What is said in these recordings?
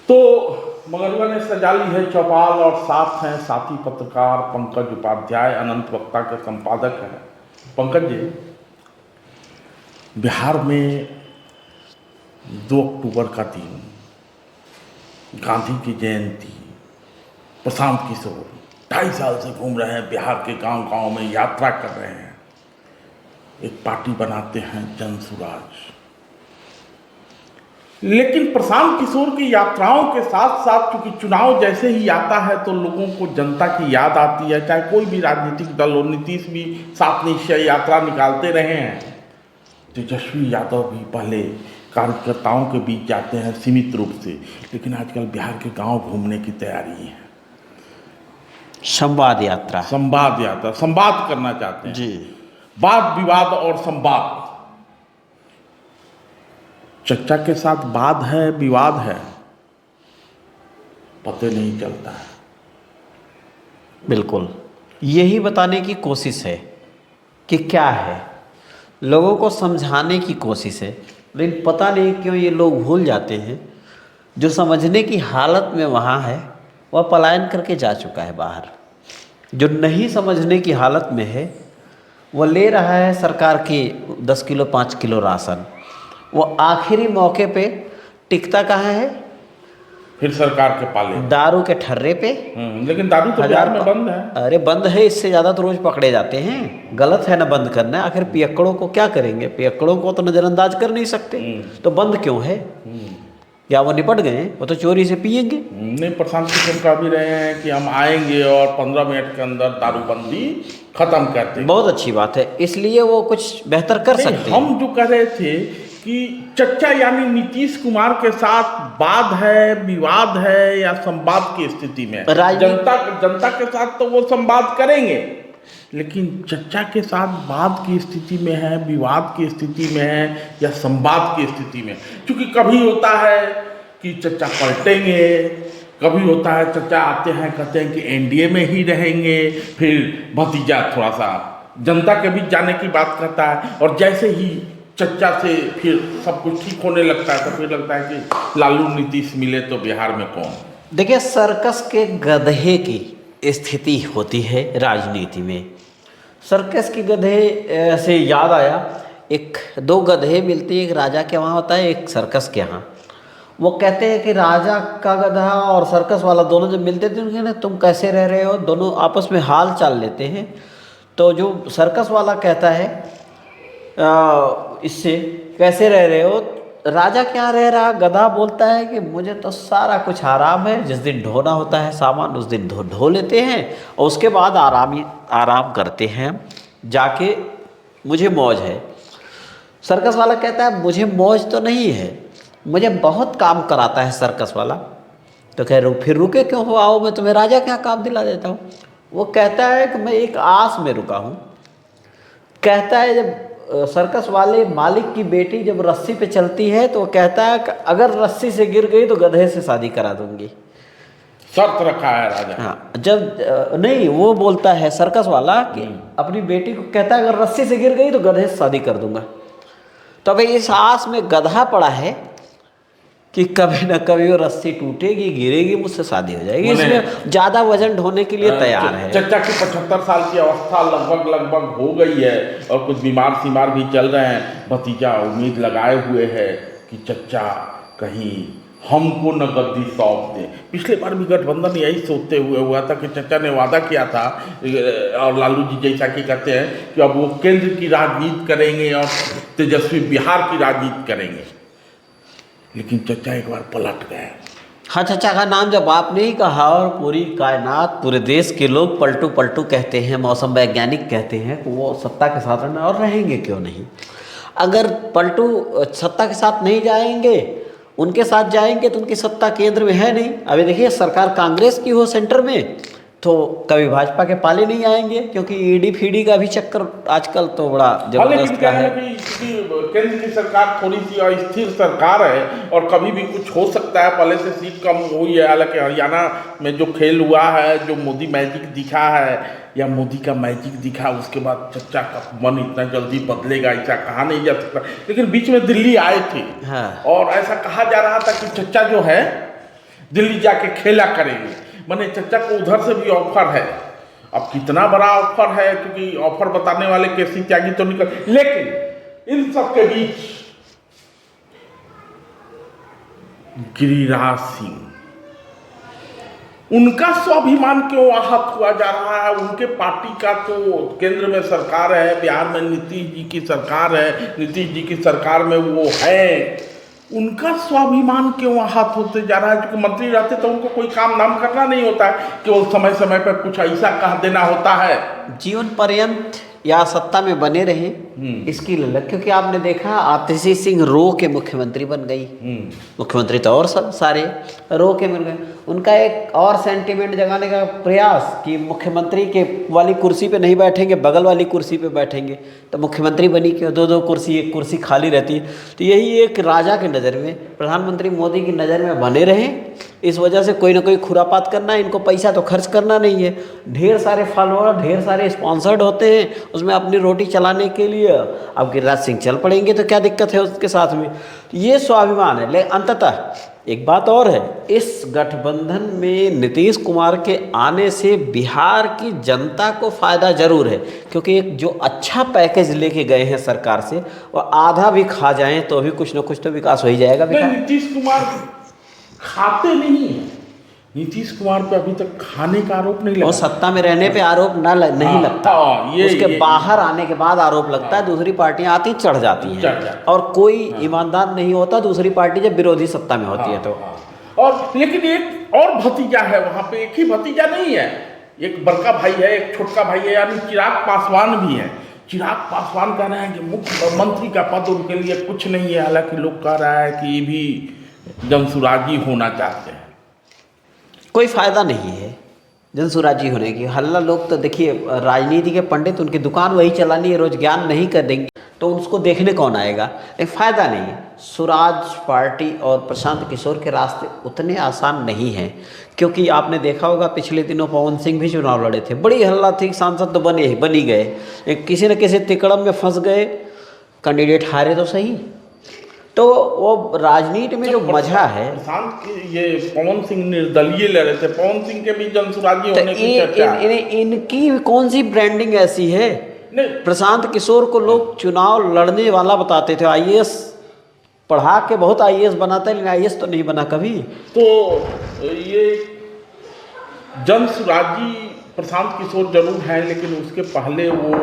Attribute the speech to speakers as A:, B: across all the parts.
A: तो मगरवा ने सजा ली है चौपाल और साथ हैं साथी पत्रकार पंकज उपाध्याय, अनंत वक्ता के संपादक हैं। पंकज जी, बिहार में 2 अक्टूबर का दिन, गांधी की जयंती, प्रशांत किशोर 2.5 साल से घूम रहे हैं, बिहार के गांव गांव में यात्रा कर रहे हैं, एक पार्टी बनाते हैं जन सुराज। लेकिन प्रशांत किशोर की यात्राओं के साथ साथ चूंकि चुनाव जैसे ही आता है तो लोगों को जनता की याद आती है, चाहे कोई भी राजनीतिक दल हो। नीतीश भी 7 निश्चय यात्रा निकालते रहे हैं, तेजस्वी यादव भी पहले कार्यकर्ताओं के बीच जाते हैं सीमित रूप से, लेकिन आजकल बिहार के गांव घूमने की तैयारी है।
B: संवाद यात्रा,
A: संवाद करना चाहते हैं
B: जी।
A: वाद विवाद और संवाद। चर्चा के साथ वाद है, विवाद है, पता नहीं चलता है।
B: बिल्कुल यही बताने की कोशिश है कि क्या है, लोगों को समझाने की कोशिश है, लेकिन पता नहीं क्यों ये लोग भूल जाते हैं। जो समझने की हालत में वहाँ है वह पलायन करके जा चुका है बाहर। जो नहीं समझने की हालत में है वह ले रहा है सरकार की 10 किलो 5 किलो राशन। वो आखिरी मौके पे टिकता कहाँ है?
A: फिर सरकार के पाले,
B: दारू के ठर्रे पे।
A: लेकिन दारू तो बिहार में बंद है।
B: अरे बंद है, इससे ज़्यादा तो रोज पकड़े जाते हैं। गलत है ना बंद करना। आखिर पियक्कड़ों को क्या करेंगे? पियक्कड़ों को तो नज़रअंदाज कर नहीं सकते, तो बंद क्यों है? क्या वो निपट गए? वो तो चोरी से पिएंगे।
A: नहीं, प्रशांत किशोर कह भी रहे हैं कि हम आएंगे और 15 मिनट के अंदर दारूबंदी खत्म करते हैं।
B: बहुत अच्छी बात है, इसलिए वो कुछ बेहतर कर सकते हैं।
A: हम जो कह रहे थे कि चर्चा यानी नीतीश कुमार के साथ वाद है, विवाद है या संवाद की स्थिति में, जनता के साथ तो वो संवाद करेंगे, लेकिन चर्चा के साथ वाद की स्थिति में है, विवाद की स्थिति में है या संवाद की स्थिति में। क्योंकि कभी होता है कि चर्चा पलटेंगे, कभी होता है चर्चा आते हैं कहते हैं कि एनडीए में ही रहेंगे, फिर भतीजा थोड़ा सा जनता के बीच जाने की बात करता है, और जैसे ही चर्चा से फिर सब कुछ ठीक होने लगता है तो फिर लगता है कि लालू नीतीश मिले तो बिहार में कौन।
B: देखिए, सर्कस के गधे की स्थिति होती है राजनीति में। सर्कस की गधे से याद आया, 1-2 गधे मिलते हैं, एक राजा के वहाँ होता है, एक सर्कस के यहाँ। वो कहते हैं कि राजा का गधा और सर्कस वाला दोनों जब मिलते थे उनके ना, तुम कैसे रह रहे हो, दोनों आपस में हाल चाल लेते हैं। तो जो सर्कस वाला कहता है इससे कैसे रह रहे हो, राजा क्या रह रहा, गधा बोलता है कि मुझे तो सारा कुछ आराम है, जिस दिन ढोना होता है सामान उस दिन ढो लेते हैं और उसके बाद आराम करते हैं जाके, मुझे मौज है। सर्कस वाला कहता है मुझे मौज तो नहीं है, मुझे बहुत काम कराता है सर्कस वाला। तो कह रहे फिर रुके क्यों हो, आओ मैं तुम्हें राजा क्या काम दिला देता हूँ। वो कहता है कि मैं एक आस में रुका हूँ। कहता है जब सर्कस वाले मालिक की बेटी जब रस्सी पे चलती है तो वो कहता है कि अगर रस्सी से गिर गई तो गधे से शादी करा दूंगी।
A: शर्त रखा है राजा।
B: हाँ, जब नहीं, वो बोलता है सर्कस वाला कि अपनी बेटी को कहता है अगर रस्सी से गिर गई तो गधे से शादी कर दूंगा। तो भाई इस आस में गधा पड़ा है कि कभी ना कभी वो रस्सी टूटेगी, गिरेगी, मुझसे शादी हो जाएगी, इसमें ज़्यादा वजन ढोने के लिए तैयार है।
A: चचा की 75 साल की अवस्था लगभग हो गई है और कुछ बीमार भी चल रहे हैं। भतीजा उम्मीद लगाए हुए है कि चचा कहीं हमको न गद्दी सौंप दे। पिछले बार भी गठबंधन यही सोचते हुए हुआ था कि चचा ने वादा किया था, और लालू जी जैसा कि कहते हैं कि अब वो केंद्र की राजनीति करेंगे और तेजस्वी बिहार की राजनीति करेंगे, लेकिन चचा एक बार पलट गए।
B: हाँ, चचा का नाम जब आपने ही कहा और पूरी कायनात, पूरे देश के लोग पलटू पलटू कहते हैं, मौसम वैज्ञानिक कहते हैं, तो वो सत्ता के साथ रहना, और रहेंगे क्यों नहीं। अगर पलटू सत्ता के साथ नहीं जाएंगे, उनके साथ जाएंगे तो उनकी सत्ता केंद्र में है नहीं। अभी देखिए सरकार कांग्रेस की हो सेंटर में तो कभी भाजपा के पाले नहीं आएंगे, क्योंकि ईडी फीडी का भी चक्कर आजकल तो बड़ा जबरदस्त है।
A: केंद्र की सरकार थोड़ी सी अस्थिर सरकार है और कभी भी कुछ हो सकता है। पहले से सीट कम हुई है, हालांकि हरियाणा में जो खेल हुआ है, जो मोदी मैजिक दिखा है या मोदी का मैजिक दिखा, उसके बाद चचा का मन इतना जल्दी बदलेगा ऐसा कहा नहीं जा सकता। लेकिन बीच में दिल्ली आए थे,
B: हाँ।
A: और ऐसा कहा जा रहा था कि चचा जो है दिल्ली जाके खेला करेंगे। मैंने चचा को उधर से भी ऑफर है। अब कितना बड़ा ऑफर है, क्योंकि ऑफर बताने वाले केसी त्यागी तो निकल, लेकिन इन सब के बीच गिरिराज सिंह, उनका स्वाभिमान क्यों आहत हुआ जा रहा है? उनके पार्टी का तो केंद्र में सरकार है, बिहार में नीतीश जी की सरकार है, नीतीश जी की सरकार में वो है, उनका स्वाभिमान क्यों आहत होते जा रहा है? क्योंकि मंत्री रहते तो उनको कोई काम नाम करना नहीं होता है, केवल समय समय पर कुछ ऐसा कह देना होता है।
B: जीवन पर्यंत या सत्ता में बने रहे इसकी ललक, क्योंकि आपने देखा आतिशी सिंह रो के मुख्यमंत्री बन गई। मुख्यमंत्री तो और सब सारे रो के बन गए। उनका एक और सेंटीमेंट जगाने का प्रयास कि मुख्यमंत्री के वाली कुर्सी पे नहीं बैठेंगे, बगल वाली कुर्सी पे बैठेंगे, तो मुख्यमंत्री बनी क्यों? दो कुर्सी, एक कुर्सी खाली रहती है। तो यही एक राजा की नज़र में, प्रधानमंत्री मोदी की नज़र में बने रहें, इस वजह से कोई ना कोई खुरापात करना है। इनको पैसा तो खर्च करना नहीं है, ढेर सारे फॉलोअर, ढेर सारे स्पॉन्सर्ड होते हैं, उसमें अपनी रोटी चलाने के लिए अब गिरिराज सिंह चल पड़ेंगे तो क्या दिक्कत है उसके साथ में? ये स्वाभिमान है। लेकिन अंततः एक बात और है, इस गठबंधन में नीतीश कुमार के आने से बिहार की जनता को फ़ायदा ज़रूर है, क्योंकि एक जो अच्छा पैकेज लेके गए हैं सरकार से, वो आधा भी खा जाएं तो भी कुछ ना कुछ तो विकास हो ही जाएगा।
A: नीतीश कुमार खाते नहीं है, नीतीश कुमार पे अभी तक खाने का आरोप नहीं लगा।
B: और सत्ता में रहने पे आरोप नहीं लगता, उसके बाहर आने के बाद आरोप लगता है। दूसरी पार्टियां आती चढ़ जाती हैं, और कोई ईमानदार नहीं होता दूसरी पार्टी जब विरोधी सत्ता में होती है तो।
A: और लेकिन एक और भतीजा है वहां पे, एक ही भतीजा नहीं है, एक बड़का भाई है, एक छोटका भाई है, यानी चिराग पासवान भी है। चिराग पासवान कह रहे हैं कि मुख्यमंत्री का पद उनके लिए कुछ नहीं है, हालांकि लोग कह रहा है कि ये भी जनसुराजी होना चाहते हैं।
B: कोई फ़ायदा नहीं है जनसुराजी होने की। हल्ला लोग तो देखिए, राजनीति के पंडित, उनकी दुकान वही चलानी है, रोज ज्ञान नहीं कर देंगे तो उसको देखने कौन आएगा? एक फ़ायदा नहीं है। सुराज पार्टी और प्रशांत किशोर के रास्ते उतने आसान नहीं हैं, क्योंकि आपने देखा होगा पिछले दिनों पवन सिंह भी चुनाव लड़े थे, बड़ी हल्ला थी, सांसद तो बन ही गए, किसी न किसी तिकड़म में फंस गए, कैंडिडेट हारे तो सही। तो वो राजनीति में जो मजा है,
A: ये पवन सिंह निर्दलीय लड़े थे, पवन सिंह के भी जनसुराजी होने की चर्चा है।
B: इनकी कौन सी ब्रांडिंग ऐसी है? प्रशांत किशोर को लोग चुनाव लड़ने वाला बताते थे, आईएएस पढ़ा के बहुत आईएएस बनाता है, लेकिन आईएएस तो नहीं बना कभी।
A: तो ये जनसुराजी प्रशांत किशोर जरूर हैं, लेकिन उसके पहले वो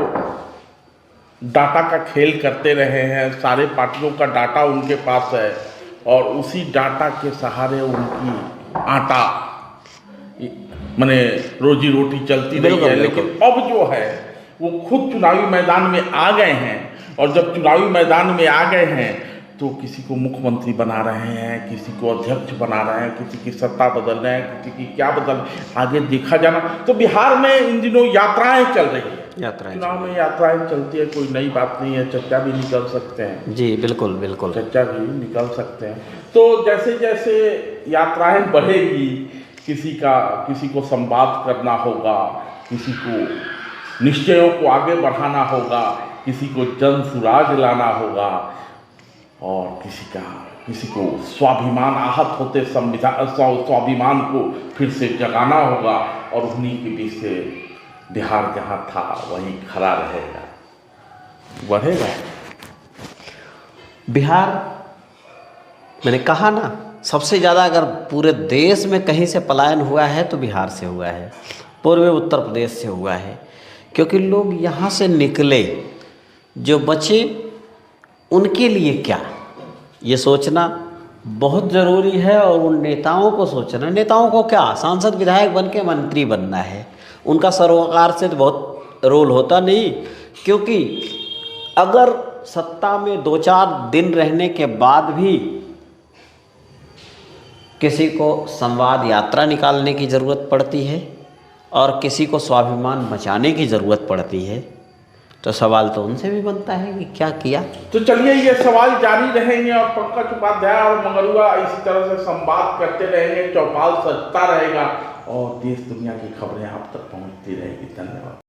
A: डाटा का खेल करते रहे हैं। सारे पार्टियों का डाटा उनके पास है, और उसी डाटा के सहारे उनकी आटा माने रोजी रोटी चलती रही है। लेकिन अब जो है वो खुद चुनावी मैदान में आ गए हैं, और जब चुनावी मैदान में आ गए हैं तो किसी को मुख्यमंत्री बना रहे हैं, किसी को अध्यक्ष बना रहे हैं, किसी की सत्ता बदल रहे हैं, किसी की क्या बदल, आगे देखा जाना। तो बिहार में इन दिनों यात्राएं चल रही है, चुनाव में यात्राएं चलती है, कोई नई बात नहीं है, चर्चा भी निकल सकते हैं।
B: जी बिल्कुल बिल्कुल,
A: चर्चा भी निकल सकते हैं। तो जैसे जैसे यात्राएं बढ़ेगी, किसी को संवाद करना होगा, किसी को निश्चयों को आगे बढ़ाना होगा, किसी को जनसुराज लाना होगा, और किसी को स्वाभिमान आहत होते स्वाभिमान को फिर से जगाना होगा, और उन्हीं के बीच से बिहार जहाँ था वहीं खड़ा रहेगा, बढ़ेगा
B: बिहार। मैंने कहा ना, सबसे ज़्यादा अगर पूरे देश में कहीं से पलायन हुआ है तो बिहार से हुआ है, पूर्वी उत्तर प्रदेश से हुआ है, क्योंकि लोग यहाँ से निकले, जो बचे उनके लिए क्या, ये सोचना बहुत ज़रूरी है। और उन नेताओं को सोचना, नेताओं को क्या, सांसद विधायक बन के मंत्री बनना है, उनका सरोकार से तो बहुत रोल होता नहीं, क्योंकि अगर सत्ता में 2-4 दिन रहने के बाद भी किसी को संवाद यात्रा निकालने की ज़रूरत पड़ती है और किसी को स्वाभिमान बचाने की ज़रूरत पड़ती है, तो सवाल तो उनसे भी बनता है कि क्या किया।
A: तो चलिए ये सवाल जारी रहेंगे, और पंकज उपाध्याय और मंगरुआ इसी तरह से संवाद करते रहेंगे, चौपाल सजता रहेगा, और देश दुनिया की खबरें आप तक पहुंचती रहेगी। धन्यवाद।